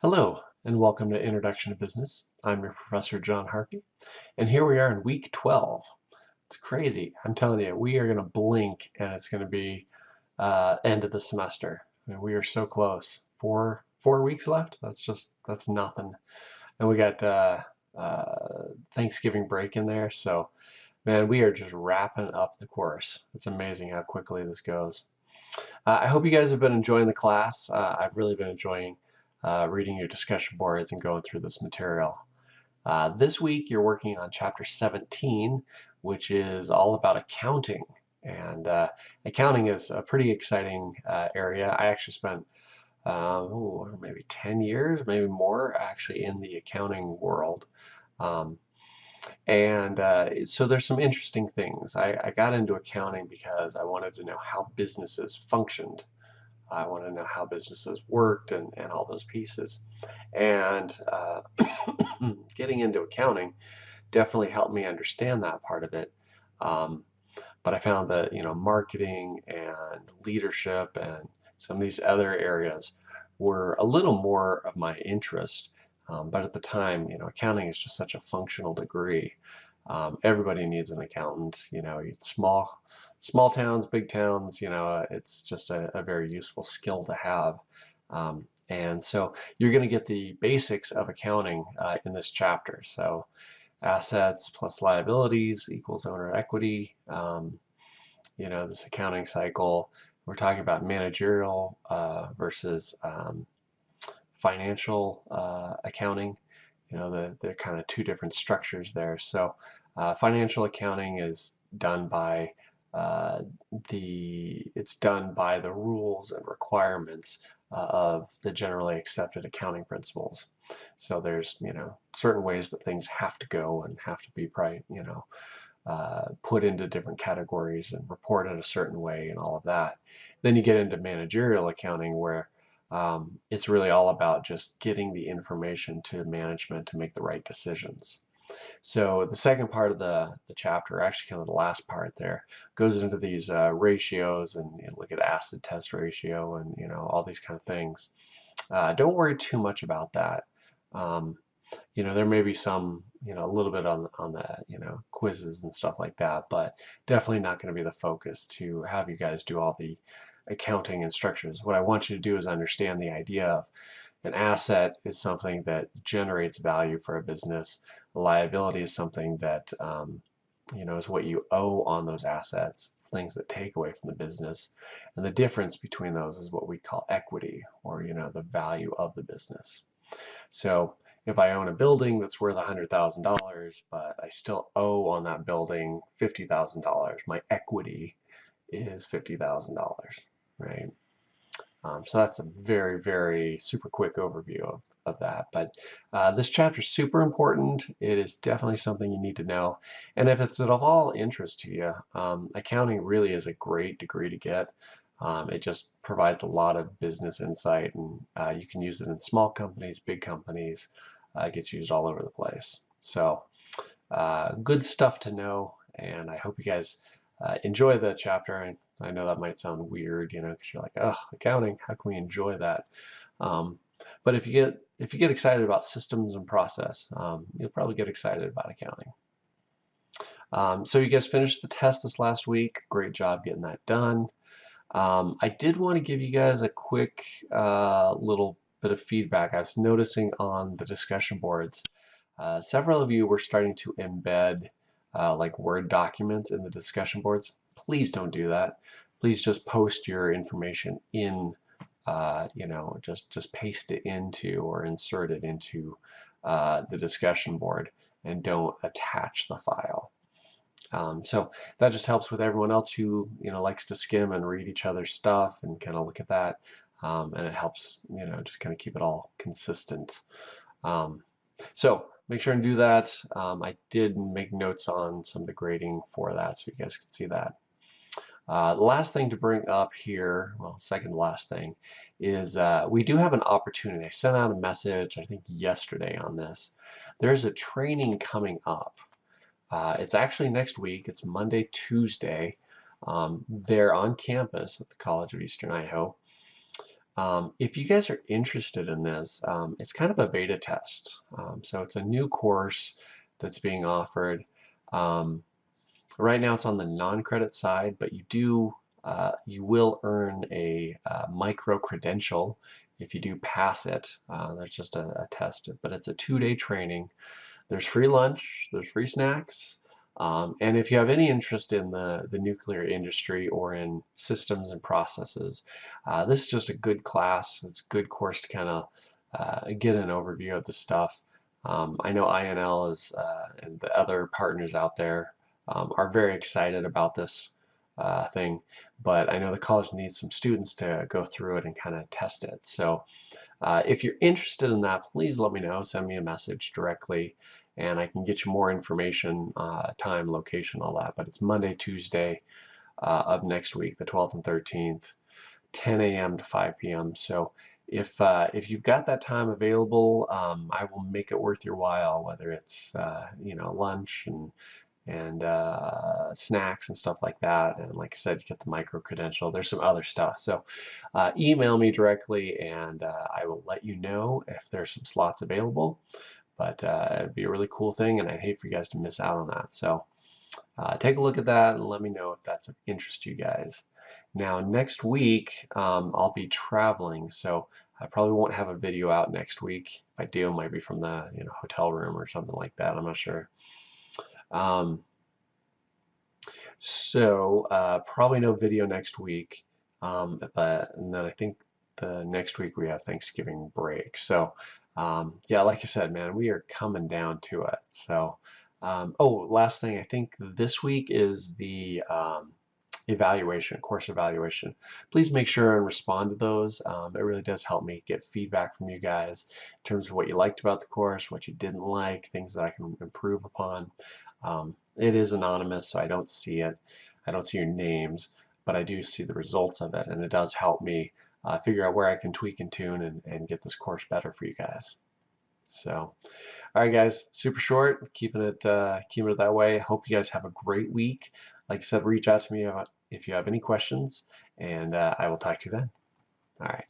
Hello, and welcome to Introduction to Business. I'm your Professor John Harvey, and here we are in week 12. It's crazy. I'm telling you, we are going to blink and it's going to be end of the semester. I mean, we are so close. Four weeks left. That's nothing. And we got Thanksgiving break in there, so man, we are just wrapping up the course. It's amazing how quickly this goes. I hope you guys have been enjoying the class. I've really been enjoying reading your discussion boards and going through this material. This week you're working on chapter 17, which is all about accounting. And accounting is a pretty exciting area. I actually spent maybe 10 years, maybe more, actually in the accounting world. So there's some interesting things. I got into accounting because I wanted to know how businesses functioned. I wanted to know how businesses worked and all those pieces. And getting into accounting definitely helped me understand that part of it. But I found that, marketing and leadership and some of these other areas were a little more of my interest. But at the time, accounting is just such a functional degree. Everybody needs an accountant. Small towns, big towns. It's just a very useful skill to have. And so you're going to get the basics of accounting in this chapter. So assets plus liabilities equals owner equity. This accounting cycle. We're talking about managerial versus financial accounting. They're kind of two different structures there. So financial accounting is done by it's done by the rules and requirements of the generally accepted accounting principles. So there's certain ways that things have to go and have to be put into different categories and reported a certain way and all of that. Then you get into managerial accounting where it's really all about just getting the information to management to make the right decisions. So the second part of the chapter, actually kind of the last part there, goes into these ratios and look at acid test ratio and all these kind of things. Don't worry too much about that. There may be some, a little bit on the, quizzes and stuff like that, but definitely not going to be the focus to have you guys do all the accounting instructions. What I want you to do is understand the idea of an asset is something that generates value for a business. A liability is something that is what you owe on those assets. It's things that take away from the business. And the difference between those is what we call equity, or the value of the business. So if I own a building that's worth $100,000, but I still owe on that building $50,000, my equity is $50,000, right? So that's a very, very super quick overview of that. But this chapter is super important. It is definitely something you need to know. And if it's of all interest to you, accounting really is a great degree to get. It just provides a lot of business insight, and you can use it in small companies, big companies. It gets used all over the place. So good stuff to know, and I hope you guys enjoy the chapter. And I know that might sound weird, because you're like, oh, accounting, how can we enjoy that? But if you get excited about systems and process, you'll probably get excited about accounting. So you guys finished the test this last week. Great job getting that done. I did want to give you guys a quick little bit of feedback. I was noticing on the discussion boards, several of you were starting to embed like Word documents in the discussion boards. Please don't do that. Please just post your information in, just paste it into or insert it into the discussion board and don't attach the file. So that just helps with everyone else who likes to skim and read each other's stuff and kind of look at that, and it helps just kind of keep it all consistent. So make sure and do that. I did make notes on some of the grading for that, so you guys can see that. The last thing to bring up here, well, second to last thing, is we do have an opportunity. I sent out a message, I think yesterday on this. There's a training coming up. It's actually next week. It's Monday, Tuesday. They're on campus at the College of Eastern Idaho. If you guys are interested in this, it's kind of a beta test. So it's a new course that's being offered. Um, right now it's on the non-credit side, but you will earn a micro credential if you do pass it. There's just a test, but it's a 2-day training. There's free lunch, there's free snacks, and if you have any interest in the nuclear industry or in systems and processes, this is just a good class. It's a good course to kind of get an overview of the stuff. I know INL and the other partners out there are very excited about this thing, but I know the college needs some students to go through it and kind of test it. So if you're interested in that, please let me know. Send me a message directly, and I can get you more information, time, location, all that. But it's Monday, Tuesday of next week, the 12th and 13th, 10 a.m. to 5 p.m. So if you've got that time available, I will make it worth your while, whether it's lunch and snacks and stuff like that. And like I said, you get the micro credential. There's some other stuff. So email me directly, and I will let you know if there's some slots available. But it'd be a really cool thing, and I'd hate for you guys to miss out on that. So take a look at that and let me know if that's of interest to you guys. Now, next week, I'll be traveling, so I probably won't have a video out next week. If I do, it might be from the hotel room or something like that. I'm not sure. Probably no video next week, and then I think the next week we have Thanksgiving break. So yeah, like I said, man, we are coming down to it. So oh, last thing, I think this week is the course evaluation. Please make sure and respond to those. It really does help me get feedback from you guys in terms of what you liked about the course, what you didn't like, things that I can improve upon. It is anonymous, so I don't see it. I don't see your names, but I do see the results of it, and it does help me figure out where I can tweak and tune and get this course better for you guys. So, all right, guys, super short, keeping it that way. Hope you guys have a great week. Like I said, reach out to me if you have any questions, and I will talk to you then. All right.